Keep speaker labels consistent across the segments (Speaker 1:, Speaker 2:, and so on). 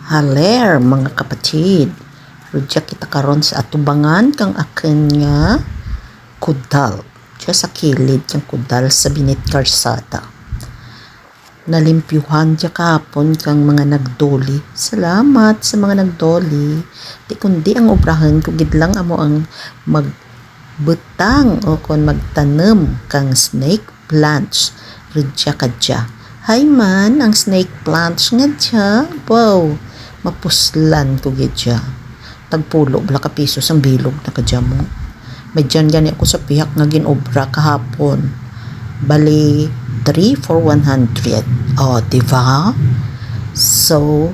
Speaker 1: Haler mga kapatid, rudya kita karon sa atubangan kang akin nga kudal. Diya sa kilid kang kudal sa binit karsada. Nalimpyuhan diya kahapon kang mga nagdoli. Salamat sa mga nagdoli. Di kundi ang obrahan ko gidlang amo ang magbutang o kon magtanem kang snake plants. Rudya ka diya. Hay man ang snake plants nga diya. Wow, mapuslan ko gidya. Tagpulo bala ka pisos ang bilog na kadya mo. May dyan gani ako sa pihak nga ginobra kahapon. Bali 3 for 100. Oh, diba? So,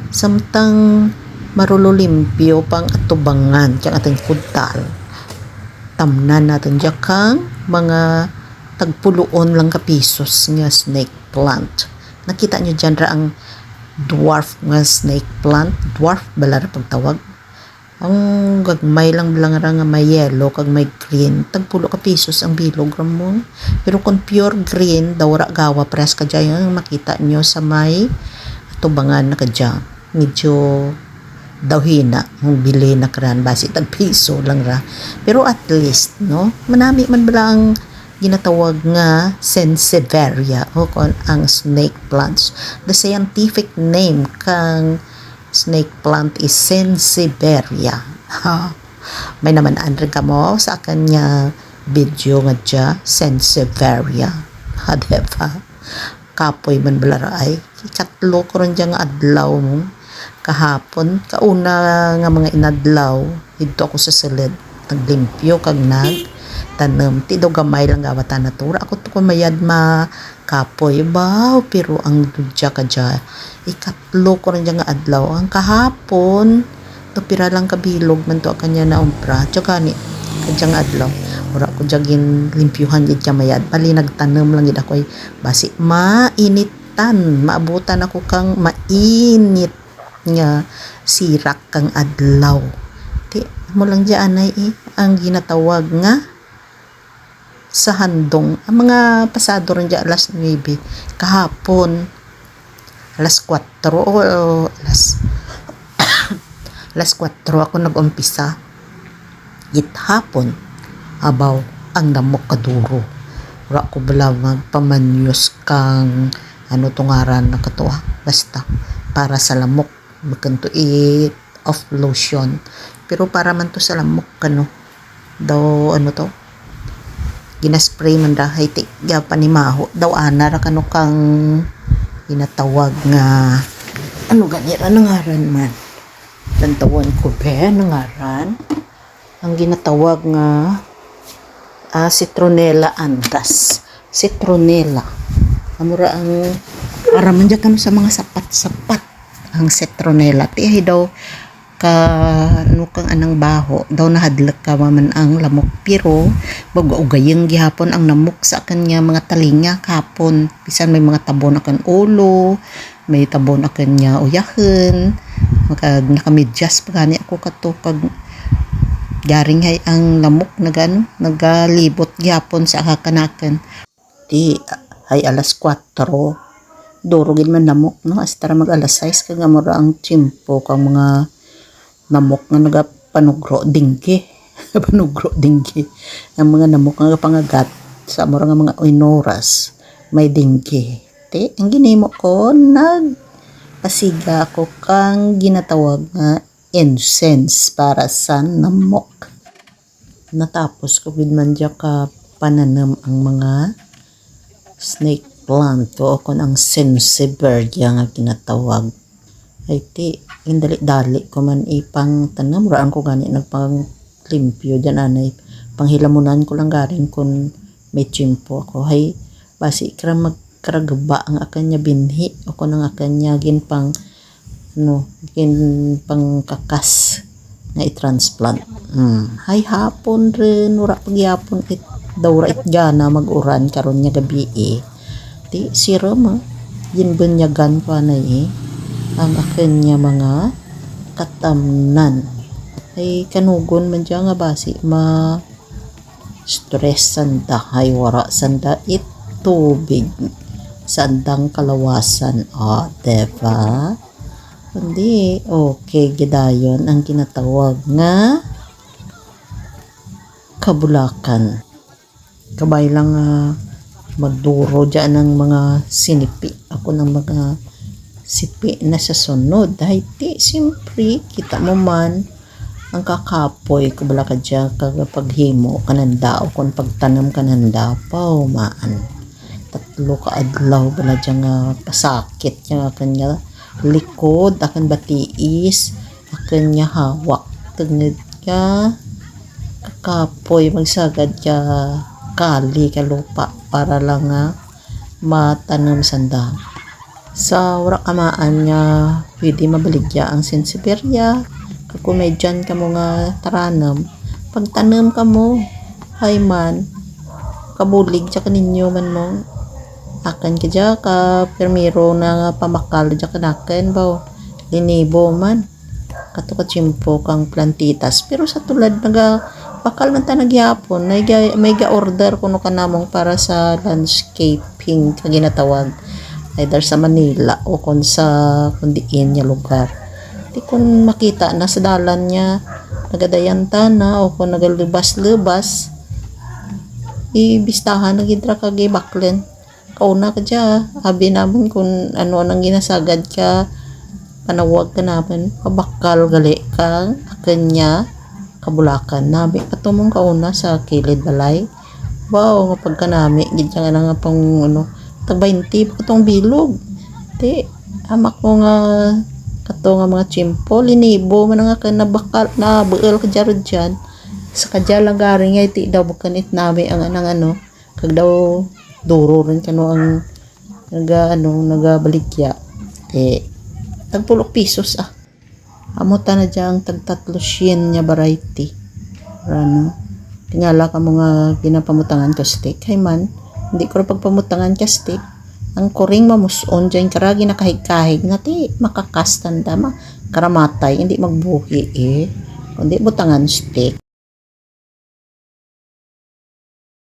Speaker 1: samtang marulolimpyo pang atubangan kang ating kudal. Tamnan natin dyan kang mga tagpuluon lang ka pisos nga snake plant. Nakita nyo dyan ra ang dwarf nga snake plant. Dwarf bala ra pagtawag. Ang gagmay lang nga may yellow kag may green. Tagpulo ka pisos ang bilog ramon. Pero kung pure green, daw ra gawa pres ka dyan yung makita nyo sa may tubangan na ka dyan. Medyo daw hina ang bili na kran basi tag piso lang ra. Pero at least no, manami man bala ang ginatawag nga Sansevieria o kon ang snake plants. The scientific name kang snake plant is Sansevieria. May naman andre ka mo sa kanya video nga dya Sansevieria. Diba? Kapoy man bala ay ikatlo ko rin dyan nga adlaw mo kahapon kauna nga mga inadlaw dito ako sa silid naglimpyo kag tanem ti do gamay lang gawatan natura ako to kumayad ma kapoy ba pero ang dudya ka dya ikatlo ko rin dyan nga adlaw ang kahapon to pira lang kabilog man to kanya na umpra tsaka ni kadyang adlaw ora ko dyan limpyuhan dyan mayad bali nagtanem lang gid ako basi mainitan maabutan ako kang mainit nga sirak kang adlaw ti mo lang dyan ay ang ginatawag nga sa handong ang mga pasado rin dyan alas 9 kahapon alas 4 o alas 4 ako nag-umpisa githapon abaw ang namok kaduro wala ko bala magpamanyos kang ano tungaran na katuwa basta para sa lamok magkanto of lotion pero para man to sa lamok kano daw ano to ginaspray man ra hay tigya panimaho daw ana ra kano kang ginatawag nga ano ganira nangaran man tantawan ko be nangaran ang ginatawag nga citronella andas citronella amura ang para man dyan kano sa mga sapat-sapat ang citronella tihay daw ka ano kang anang baho daw nahadlak ka man ang lamok pero bagugayeng gihapon ang namok sa kanya mga talinga kapon bisan may mga tabon akan ulo may tabon akan nya uyahen makag nakamidyas pagani ako kato pag garing hay ang lamok nagalibot gihapon sa kakanakan ti hay alas 4 durugin man namok no astara mag alas 6 kag amura ang tiyempo kang mga namok nga nagapanugro dinggi panugro dinggi ang mga namok nga pangagat sa amura nga mga oinoras may dinggi te ang ginimo ko nagpasiga ako kang ginatawag nga incense para sa namok natapos ko man dya ka pananam ang mga snake plant o kon ang Sansevieria nga ginatawag ay ti indali-dali ko man ipang tanam raan ko gani nagpang limpyo dyan anay panghilamunan ko lang garing kun may tiyempo ako hay basi kara magkaragba ang akan nya binhi o kun ang akan nya gin pang ano gin pang kakas nga i-transplant hay hapon rin ura pagyapon daw ra itgana mag-uran karon nya gabi ti siram gin bunyagan pa na ang akin niya mga katamnan ay kanugon man dyan nga basi ma stress sanda ay wara sanda tubig sandang kalawasan diba Kundi, okay, gidayon ang ginatawag nga kabulakan. Kabay lang magduro dyan ng mga sinipi. Ako ng mga sipi na sa sunod. Dahil siyempre, kita mo man, ang kakapoy, kabala ka dyan, kagapaghimo, kananda, o kung pagtanam kananda, maan. 3 ka adlaw, bala dyan pasakit, dyan kanya likod, akan batiis, akan niya hawak, tagad ka, kakapoy, magsagad ka, kali ka lupa, para lang matanam sanda. Sa wala kamaan niya, pwede mabaligya ang sensiperya, kakumedyan ka mo nga taranam, pagtanam ka mo, hay man, kabulig dyan kaninyo man mo, akan ka dyan ka, permiro na pamakal dyan kanakan ba, linibo man, kato ka chimpo kang plantitas, pero sa tulad bakal man ta nagyapon, may ga-order kuno ka namong para sa landscaping ka ginatawag, either sa Manila o kung sa kundiin niya lugar. Di kung makita na sa dalan niya nagadayanta na o kung nagalubas-lubas, ibistahan na gidra ka gibaklen. Kauna ka dyan, abi namin kung ano nang ginasagad ka, panawag ka namin, pabakal gali kang kanya kabulakan. Nabi katumong kauna sa kilid balay. Wow, nga pagka nami, gidya nga nga pang tag 20 katong bilog. Di, hamak mo nga kato nga mga chimpo, linibo, man nga ka nabakal, nabuel ka dyan. Sa kadya lang garing nga, iti daw bukanit nami ang kag daw duro rin kano ang nagabaligya. Tag 10 pesos Amuta na dyan tag 300 niya variety. Tingala ka mga ginapamutangan ka steak. Hay man, hindi ko rin pagpamutangan ka steak. Ang kuring mamuson dyan karagi na kahig-kahig nga makakastan dama. Karamatay, hindi magbuhi kundi butangan steak.